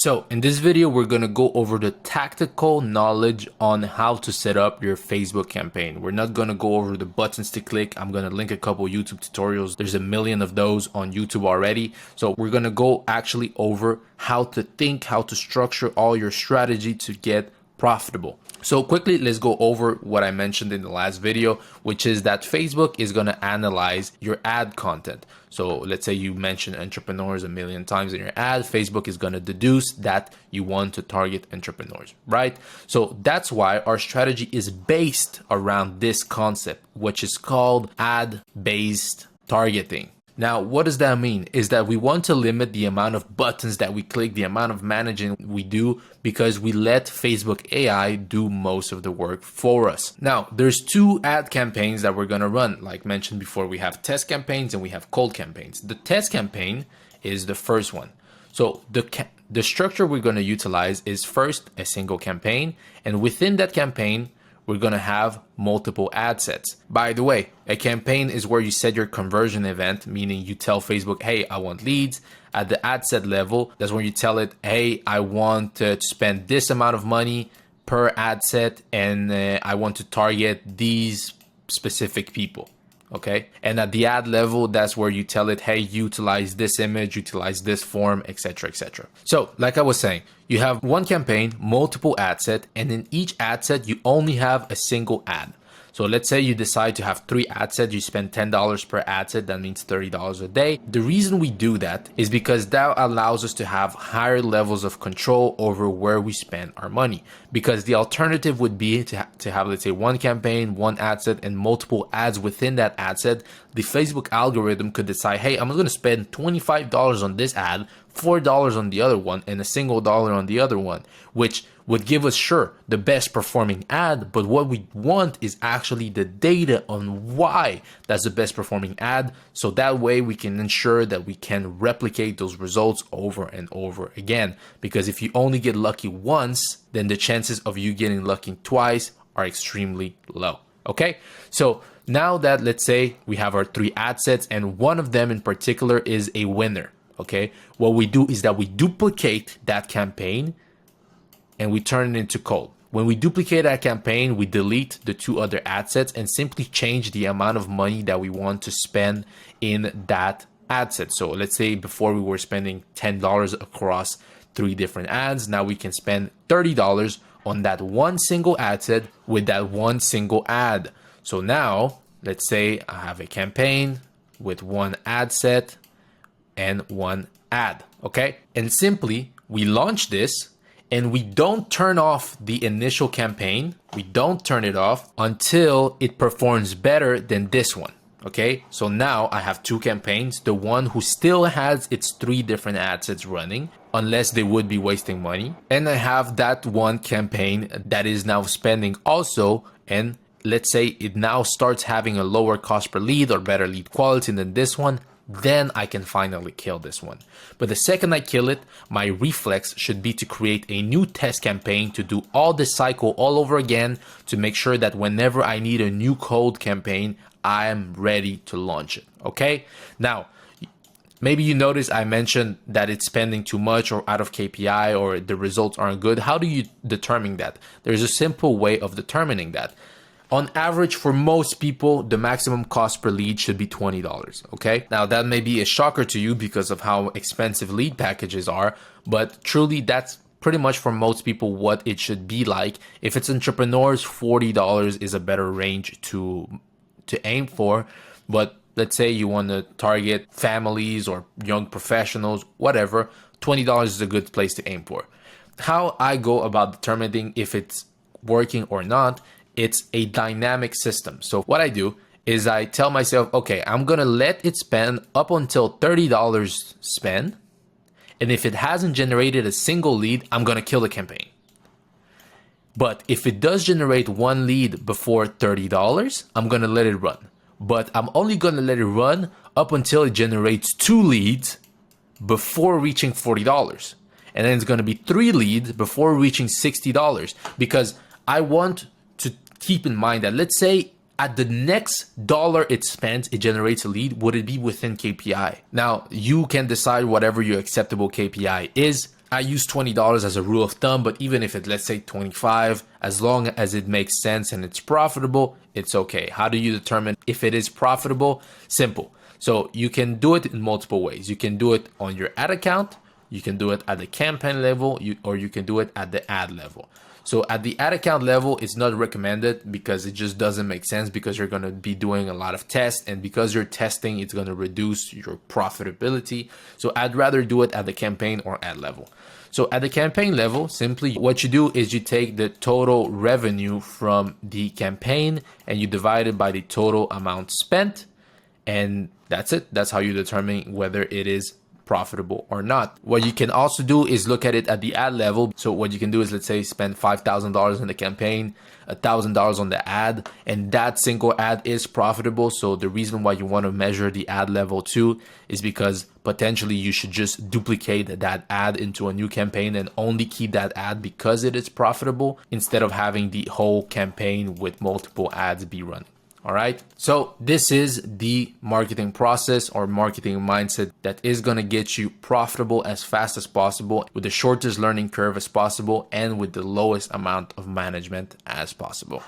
So in this video, we're going to go over the tactical knowledge on how to set up your Facebook campaign. We're not going to go over the buttons to click. I'm going to link a couple YouTube tutorials. There's a million of those on YouTube already. So we're going to go actually over how to think, how to structure all your strategy to get profitable. So quickly, let's go over what I mentioned in the last video, which is that Facebook is going to analyze your ad content. So let's say you mention entrepreneurs a million times in your ad, Facebook is going to deduce that you want to target entrepreneurs, right? So that's why our strategy is based around this concept, which is called ad-based targeting. Now, what does that mean? Is that we want to limit the amount of buttons that we click, the amount of managing we do, because we let Facebook AI do most of the work for us. Now, there's two ad campaigns that we're going to run. Like mentioned before, we have test campaigns and we have cold campaigns. The test campaign is the first one. So the structure we're going to utilize is first a single campaign, and within that campaign, we're going to have multiple ad sets. By the way, a campaign is where you set your conversion event, meaning you tell Facebook, hey, I want leads. At the ad set level, that's when you tell it, hey, I want to spend this amount of money per ad set, and I want to target these specific people. Okay. And at the ad level, that's where you tell it, hey, utilize this image, utilize this form, etc., etc. So like I was saying, you have one campaign, multiple ad set, and in each ad set, you only have a single ad. So let's say you decide to have 3 ad sets, you spend $10 per ad set, that means $30 a day. The reason we do that is because that allows us to have higher levels of control over where we spend our money. Because the alternative would be to have, let's say, one campaign, one ad set, and multiple ads within that ad set. The Facebook algorithm could decide, hey, I'm going to spend $25 on this ad, $4 on the other one, and a single dollar on the other one, which would give us, sure, the best performing ad, but what we want is actually the data on why that's the best performing ad, so that way we can ensure that we can replicate those results over and over again. Because if you only get lucky once, then the chances of you getting lucky twice are extremely low. Okay, so now that, let's say, we have our 3 ad sets and one of them in particular is a winner. Okay, what we do is that we duplicate that campaign and we turn it into cold. When we duplicate that campaign, we delete the 2 other ad sets and simply change the amount of money that we want to spend in that ad set. So let's say before we were spending $10 across 3 different ads. Now we can spend $30 on that one single ad set with that one single ad. So now let's say I have a campaign with 1 ad set and 1 ad, okay? And simply we launch this and we don't turn off the initial campaign. We don't turn it off until it performs better than this one, okay? So now I have 2 campaigns, the one who still has its 3 different ad sets running, unless they would be wasting money. And I have that one campaign that is now spending also, and let's say it now starts having a lower cost per lead or better lead quality than this one, then I can finally kill this one. But the second I kill it, my reflex should be to create a new test campaign to do all this cycle all over again to make sure that whenever I need a new cold campaign, I'm ready to launch it, okay? Now, maybe you notice I mentioned that it's spending too much or out of KPI or the results aren't good. How do you determine that? There's a simple way of determining that. On average, for most people, the maximum cost per lead should be $20, okay? Now, that may be a shocker to you because of how expensive lead packages are, but truly that's pretty much for most people what it should be like. If it's entrepreneurs, $40 is a better range to aim for, but let's say you want to target families or young professionals, whatever, $20 is a good place to aim for. How I go about determining if it's working or not, it's a dynamic system. So what I do is I tell myself, okay, I'm going to let it spend up until $30 spend. And if it hasn't generated a single lead, I'm going to kill the campaign. But if it does generate 1 lead before $30, I'm going to let it run. But I'm only going to let it run up until it generates 2 leads before reaching $40. And then it's going to be 3 leads before reaching $60, because I want to keep in mind that, let's say at the next dollar it spends, it generates a lead, would it be within KPI? Now, you can decide whatever your acceptable KPI is. I use $20 as a rule of thumb, but even if it, let's say 25, as long as it makes sense and it's profitable, it's okay. How do you determine if it is profitable? Simple. So you can do it in multiple ways. You can do it on your ad account, you can do it at the campaign level, or you can do it at the ad level. So at the ad account level, it's not recommended because it just doesn't make sense, because you're going to be doing a lot of tests, and because you're testing, it's going to reduce your profitability. So I'd rather do it at the campaign or ad level. So at the campaign level, simply what you do is you take the total revenue from the campaign and you divide it by the total amount spent, and that's it. That's how you determine whether it is profitable or not. What you can also do is look at it at the ad level. So what you can do is, let's say, spend $5,000 in the campaign, $1,000 on the ad, and that single ad is profitable. So the reason why you want to measure the ad level too is because potentially you should just duplicate that ad into a new campaign and only keep that ad because it is profitable, instead of having the whole campaign with multiple ads be run. All right. So this is the marketing process or marketing mindset that is going to get you profitable as fast as possible, with the shortest learning curve as possible, and with the lowest amount of management as possible.